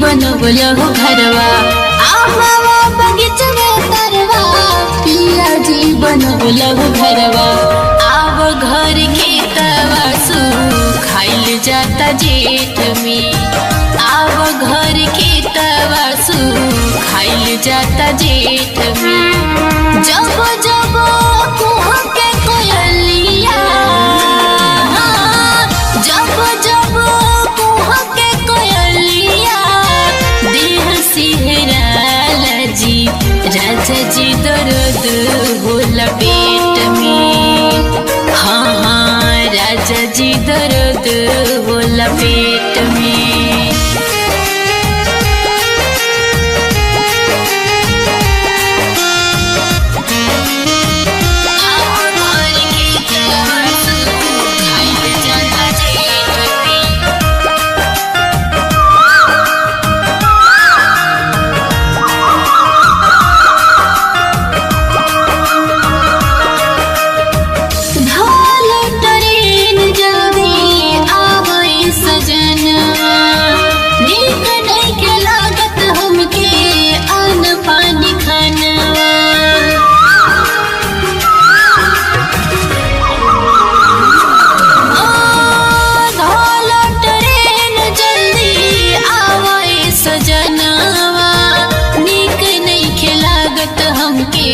बनवलहु घरवा आमावा बगीचवा तरवा पिया जी बनवलहु घरवा आव घर खेतवा खाइल जाता जेठ में आव घर खेतवा खाइल जाता जेठ में जब जब कुह के कोयलिया जब जब कुह के कोयलिया देह सिहराला जी राजा जी दर्द होला पेट में हाँ हाँ राजा जी दर्द होला पेट में हमके